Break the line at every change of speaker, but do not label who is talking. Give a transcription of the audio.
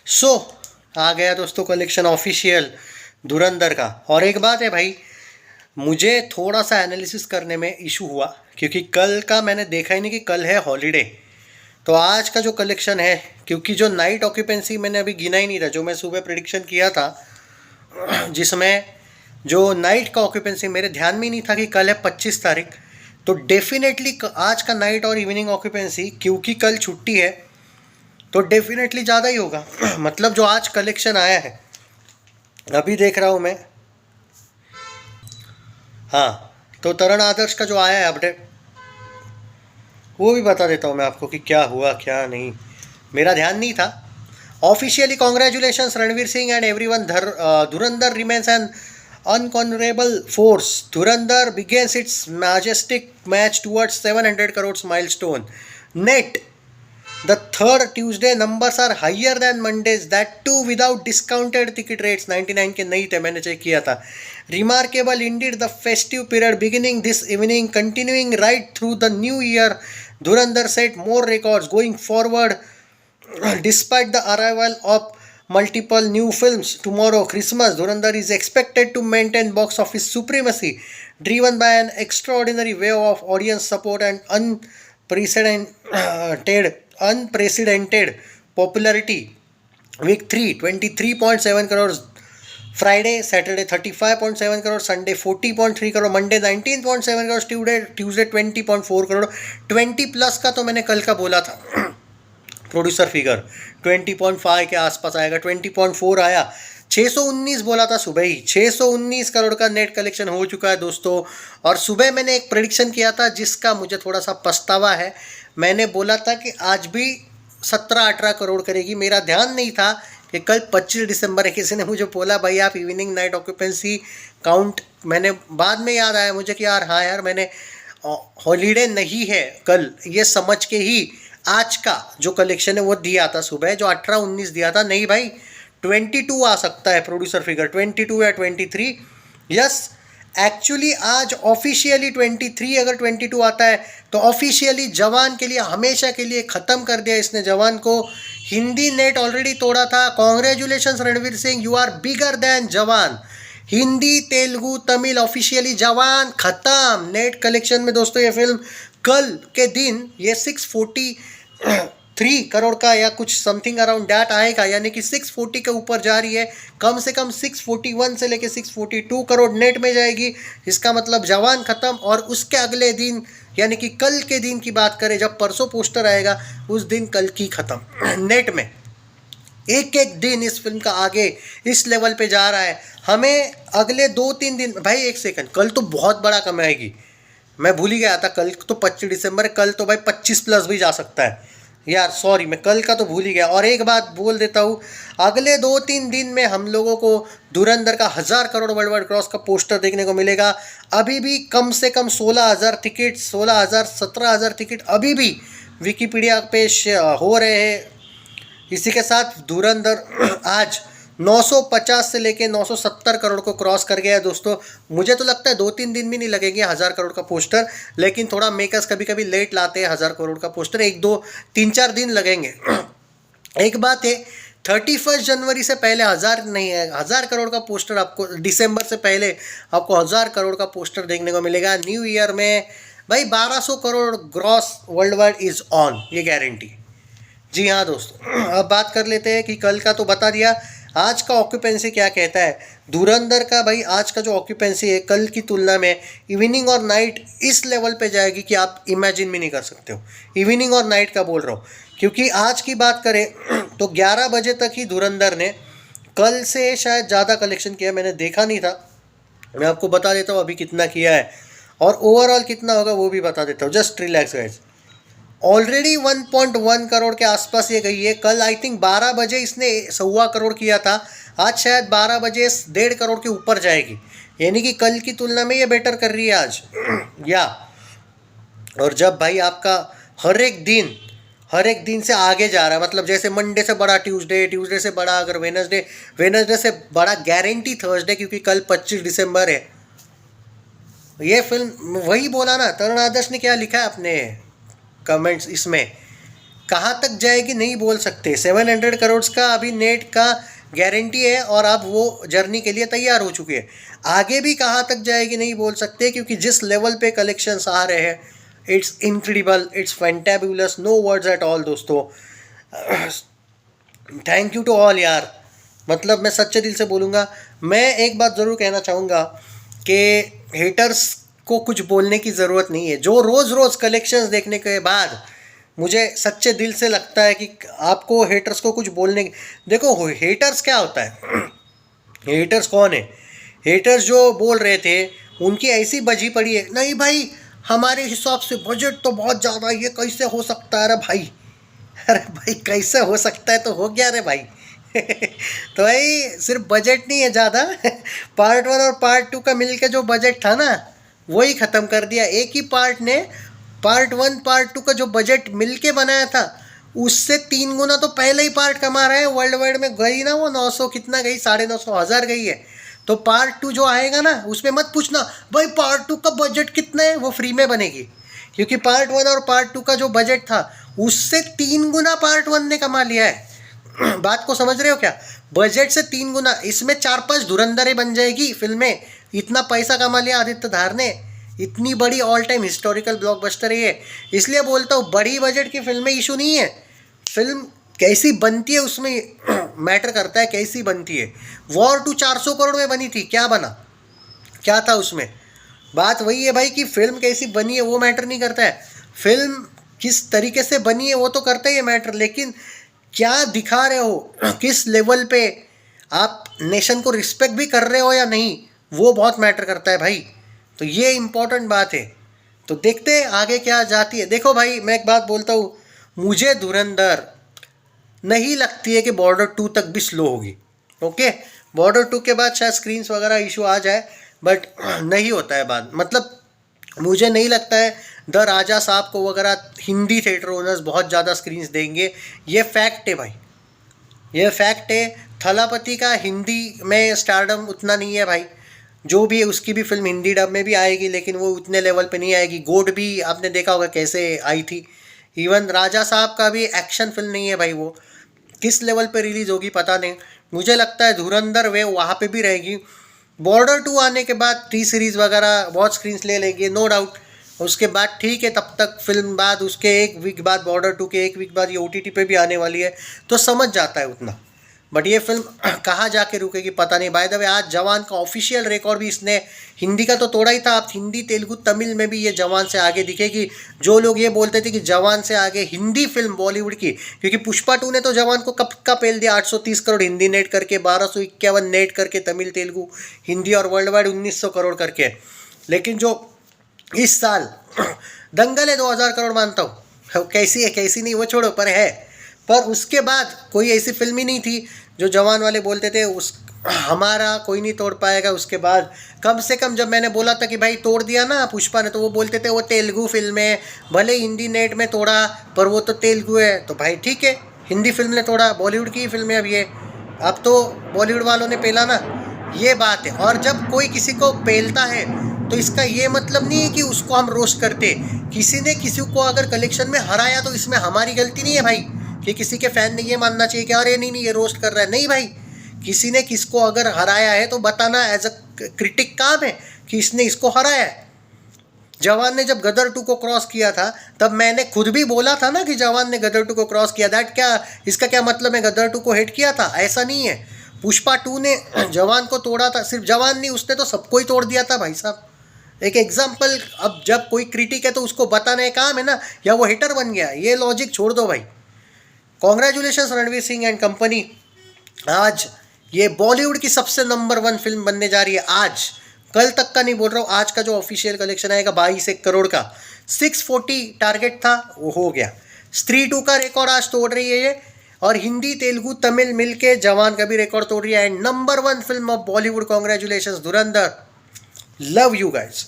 सो आ गया दोस्तों collection official धुरंधर का। और एक बात है भाई, मुझे थोड़ा सा एनालिसिस करने में इशू हुआ क्योंकि कल का मैंने देखा ही नहीं कि कल है हॉलीडे। तो आज का जो कलेक्शन है, क्योंकि जो नाइट ऑक्यूपेंसी मैंने अभी गिना ही नहीं था, जो मैं सुबह प्रिडिक्शन किया था जिसमें जो नाइट का ऑक्यूपेंसी मेरे ध्यान में ही नहीं था कि कल है 25 तारीख। तो डेफिनेटली आज का नाइट और इवनिंग ऑक्यूपेंसी, क्योंकि कल छुट्टी है तो डेफिनेटली ज़्यादा ही होगा। मतलब जो आज कलेक्शन आया है, अभी देख रहा हूँ मैं। हाँ, तो तरण आदर्श का जो आया है अपडेट, वो भी बता देता हूँ मैं आपको कि क्या हुआ क्या नहीं, मेरा ध्यान नहीं था। Officially congratulations Ranveer Singh and everyone, Dhurandhar remains an unconquerable force. Dhurandhar begins its majestic match towards 700 crores milestone. Net, the third Tuesday numbers are higher than Mondays, that too without discounted ticket rates. 99 के नहीं थे, मैंने check किया था. Remarkable indeed the festive period beginning this evening, continuing right through the new year. Dhurandhar set more records going forward despite the arrival of multiple new films. Tomorrow, Christmas, Dhurandhar is expected to maintain box office supremacy, driven by an extraordinary wave of audience support and unprecedented popularity. Week 3, 23.7 crores. Friday, Saturday 35.7 crore, Sunday 40.3 crore, Monday 19.7 crore, Tuesday 20.4 crore. 20 plus का तो मैंने कल का बोला था producer figure 20.5 के आसपास आएगा, 20.4 आया। 619 बोला था सुबह ही, 619 करोड़ का नेट कलेक्शन हो चुका है दोस्तों। और सुबह मैंने एक प्रेडिक्शन किया था जिसका मुझे थोड़ा सा पछतावा है। मैंने बोला था कि आज भी 17-18 करोड़ करेगी। मेरा ध्यान नहीं था कि कल 25 दिसंबर है। किसी ने मुझे बोला भाई आप इवनिंग नाइट ऑक्यूपेंसी काउंट, मैंने बाद में याद आया मुझे कि हाँ यार मैंने हॉलीडे नहीं है कल, ये समझ के ही आज का जो कलेक्शन है वो दिया था सुबह, जो 18-19 दिया था। नहीं भाई, 22 आ सकता है प्रोड्यूसर फिगर, 22 या 23। यस, एक्चुअली आज ऑफिशियली 23, अगर 22 आता है तो ऑफिशियली जवान के लिए हमेशा के लिए ख़त्म कर दिया इसने जवान को। हिंदी नेट ऑलरेडी तोड़ा था। Congratulations Ranveer Singh, you are bigger than Jawan. Hindi, Telugu, Tamil officially जवान ख़त्म नेट कलेक्शन में दोस्तों। ये फिल्म कल के दिन ये 643 करोड़ का या कुछ समथिंग अराउंड डैट आएगा, यानी कि 640 के ऊपर जा रही है। कम से कम 641 से लेके 642 करोड़ नेट में जाएगी। इसका मतलब जवान ख़त्म। और उसके अगले दिन यानी कि कल के दिन की बात करें, जब परसों पोस्टर आएगा उस दिन कल की ख़त्म नेट में। एक एक दिन इस फिल्म का आगे इस लेवल पे जा रहा है। हमें अगले 2-3 दिन, भाई एक सेकंड, कल तो बहुत बड़ा कमाएगी। मैं भूल ही गया था, कल तो 25 दिसंबर, कल तो भाई 25 प्लस भी जा सकता है यार, सॉरी मैं कल का तो भूल ही गया। और एक बात बोल देता हूँ, अगले 2-3 दिन में हम लोगों को धुरंधर का 1000 करोड़ वर्ल्ड वाइड क्रॉस का पोस्टर देखने को मिलेगा। अभी भी कम से कम 16,000 टिकट, 16,000 17,000 टिकट अभी भी विकिपीडिया पे हो रहे हैं। इसी के साथ धुरंधर आज 950 से लेके 970 करोड़ को क्रॉस कर गया है दोस्तों। मुझे तो लगता है 2-3 दिन भी नहीं लगेंगे 1000 करोड़ का पोस्टर, लेकिन थोड़ा मेकर्स कभी कभी लेट लाते हैं 1000 करोड़ का पोस्टर, 1-2-3-4 दिन लगेंगे। एक बात है, 31 जनवरी से पहले 1000 नहीं है, 1000 करोड़ का पोस्टर आपको दिसंबर से पहले आपको 1000 करोड़ का पोस्टर देखने को मिलेगा। न्यू ईयर में भाई 1200 crore gross world wide is on, ये गारंटी। जी हाँ दोस्तों, अब बात कर लेते हैं कि कल का तो बता दिया, आज का ऑक्यूपेंसी क्या कहता है धुरंधर का। भाई आज का जो ऑक्यूपेंसी है कल की तुलना में इवनिंग और नाइट इस लेवल पे जाएगी कि आप इमेजिन भी नहीं कर सकते हो। इवनिंग और नाइट का बोल रहा हूँ, क्योंकि आज की बात करें तो 11 बजे तक ही धुरंधर ने कल से शायद ज़्यादा कलेक्शन किया, मैंने देखा नहीं था। मैं आपको बता देता हूँ अभी कितना किया है और ओवरऑल कितना होगा वो भी बता देता हूँ। Just relax guys. Already 1.1 crore के आसपास ये गई है। कल आई थिंक 12 बजे इसने 1.25 करोड़ किया था, आज शायद 12 बजे 1.5 करोड़ के ऊपर जाएगी, यानी कि कल की तुलना में ये बेटर कर रही है आज या। और जब भाई आपका हर एक दिन से आगे जा रहा है, मतलब जैसे मंडे से बड़ा ट्यूसडे, ट्यूसडे से बड़ा अगर वेनसडे, वेनसडे से बड़ा गारंटी थर्सडे, क्योंकि कल 25 दिसंबर है। ये फिल्म वही बोला ना, तरुण आदर्श ने क्या लिखा है अपने कमेंट्स इसमें कहाँ तक जाएगी नहीं बोल सकते। 700 करोड़ का अभी नेट का गारंटी है और अब वो जर्नी के लिए तैयार हो चुके हैं। आगे भी कहाँ तक जाएगी नहीं बोल सकते, क्योंकि जिस लेवल पे कलेक्शंस आ रहे हैं, it's incredible, it's fantabulous, no words at all दोस्तों। थैंक यू टू ऑल यार, मतलब मैं सच्चे दिल से बोलूँगा। मैं एक बात ज़रूर कहना चाहूँगा कि हेटर्स को कुछ बोलने की ज़रूरत नहीं है। जो रोज़ रोज़ कलेक्शंस देखने के बाद मुझे सच्चे दिल से लगता है कि आपको हेटर्स को कुछ बोलने की, देखो हेटर्स क्या होता है, हेटर्स कौन है? हेटर्स जो बोल रहे थे उनकी ऐसी बजी पड़ी है, नहीं भाई हमारे हिसाब से बजट तो बहुत ज़्यादा है, ये कैसे हो सकता है? अरे भाई, अरे भाई कैसे हो सकता है तो हो गया रे भाई। तो भाई सिर्फ बजट नहीं है ज़्यादा, पार्ट 1 और पार्ट 2 का मिलके जो बजट था ना, वही ख़त्म कर दिया। एक ही पार्ट ने पार्ट 1 पार्ट 2 का जो बजट मिलके बनाया था, उससे 3 गुना तो पहले ही पार्ट कमा रहे हैं। वर्ल्ड वाइड में गई ना वो 900 कितना गई, 950 हज़ार गई है। तो पार्ट 2 जो आएगा ना, उसमें मत पूछना भाई पार्ट 2 का बजट कितना है, वो फ्री में बनेगी। क्योंकि पार्ट 1 और पार्ट 2 का जो बजट था, उससे 3 गुना पार्ट 1 ने कमा लिया है। बात को समझ रहे हो क्या? बजट से 3 गुना। इसमें 4-5 धुरंधरें बन जाएगी फिल्में। इतना पैसा कमा लिया आदित्य धार ने, इतनी बड़ी ऑल टाइम हिस्टोरिकल ब्लॉकबस्टर है ये। इसलिए बोलता हूँ बड़ी बजट की फिल्में इशू नहीं है, फिल्म कैसी बनती है उसमें मैटर करता है, कैसी बनती है। वॉर 2 400 करोड़ में बनी थी, क्या बना, क्या था उसमें? बात वही है भाई कि फिल्म कैसी बनी है वो मैटर नहीं करता है, फिल्म किस तरीके से बनी है वो तो करता ही है मैटर। लेकिन क्या दिखा रहे हो, किस लेवल पे आप नेशन को रिस्पेक्ट भी कर रहे हो या नहीं, वो बहुत मैटर करता है भाई। तो ये इम्पोर्टेंट बात है। तो देखते हैं आगे क्या जाती है। देखो भाई मैं एक बात बोलता हूँ, मुझे धुरंधर नहीं लगती है कि बॉर्डर 2 तक भी स्लो होगी। ओके, बॉर्डर 2 के बाद शायद स्क्रीन्स वगैरह इशू आ जाए, बट नहीं होता है बात। मतलब मुझे नहीं लगता है द राजा साहब को वगैरह हिंदी थिएटर ओनर्स बहुत ज़्यादा स्क्रीन्स देंगे। ये फैक्ट है भाई, ये फैक्ट है। थलापति का हिंदी में स्टारडम उतना नहीं है भाई, जो भी है उसकी भी फिल्म हिंदी डब में भी आएगी, लेकिन वो उतने लेवल पे नहीं आएगी। गोड भी आपने देखा होगा कैसे आई थी। इवन राजा साहब का भी एक्शन फिल्म नहीं है भाई, वो किस लेवल पे रिलीज़ होगी पता नहीं। मुझे लगता है धुरंधर वे वहाँ पे भी रहेगी। बॉर्डर 2 आने के बाद टी सीरीज़ वगैरह बहुत स्क्रीन्स ले लेंगे नो डाउट। उसके बाद ठीक है, तब तक फिल्म बाद उसके 1 वीक बाद, बॉर्डर 2 के 1 वीक बाद ये OTT पे भी आने वाली है, तो समझ जाता है उतना। बट ये फिल्म कहाँ जाके रुकेगी पता नहीं। बाय द वे आज जवान का ऑफिशियल रिकॉर्ड भी इसने हिंदी का तो तोड़ा ही था, अब हिंदी तेलुगु तमिल में भी ये जवान से आगे दिखेगी। जो लोग ये बोलते थे कि जवान से आगे हिंदी फिल्म बॉलीवुड की, क्योंकि पुष्पा 2 ने तो जवान को कब का पेल दिया, 830 करोड़ हिंदी नेट करके, 1251 नेट करके तमिल तेलुगु हिंदी, और वर्ल्ड वाइड 1900 करोड़ करके। लेकिन जो इस साल दंगल है 2000 करोड़ मानता हूँ, कैसी है कैसी नहीं वो छोड़ो, पर है। पर उसके बाद कोई ऐसी फिल्म ही नहीं थी जो जवान वाले बोलते थे उस हमारा कोई नहीं तोड़ पाएगा। उसके बाद कम से कम जब मैंने बोला था कि भाई तोड़ दिया ना पुष्पा ने, तो वो बोलते थे वो तेलुगु फिल्म है, भले हिंदी नेट में तोड़ा पर वो तो तेलुगु है। तो भाई ठीक है, हिंदी फिल्म ने तोड़ा, बॉलीवुड की ही फिल्म है अब ये, अब तो बॉलीवुड वालों ने पेला ना, ये बात है। और जब कोई किसी को पेलता है तो इसका ये मतलब नहीं है कि उसको हम रोस्ट करते। किसी ने किसी को अगर कलेक्शन में हराया तो इसमें हमारी गलती नहीं है भाई, कि किसी के फैन ने ये मानना चाहिए कि अरे नहीं ये रोस्ट कर रहा है। नहीं भाई, किसी ने किसको अगर हराया है तो बताना एज अ क्रिटिक काम है कि इसने इसको हराया है। जवान ने जब गदर 2 को क्रॉस किया था तब मैंने खुद भी बोला था ना कि जवान ने गदर 2 को क्रॉस किया। दैट क्या, इसका क्या मतलब है गदर 2 को हेट किया था? ऐसा नहीं है। पुष्पा 2 ने जवान को तोड़ा था, सिर्फ जवान नहीं उसने तो सबको ही तोड़ दिया था भाई साहब। एक एग्जाम्पल, अब जब कोई क्रिटिक है तो उसको बताना है काम है ना, या वो हिटर बन गया, ये लॉजिक छोड़ दो भाई। Congratulations Ranveer Singh and company, आज ये बॉलीवुड की सबसे नंबर 1 फिल्म बनने जा रही है। आज, कल तक का नहीं बोल रहा हूँ, आज का जो ऑफिशियल कलेक्शन आएगा 22 करोड़ का, 640 टारगेट था वो हो गया। स्त्री 2 का रिकॉर्ड आज तोड़ रही है ये, और हिंदी तेलुगु तमिल मिलके जवान का भी रिकॉर्ड तोड़ रही है। And number 1 film of Bollywood, congratulations Dhurandhar, love you guys.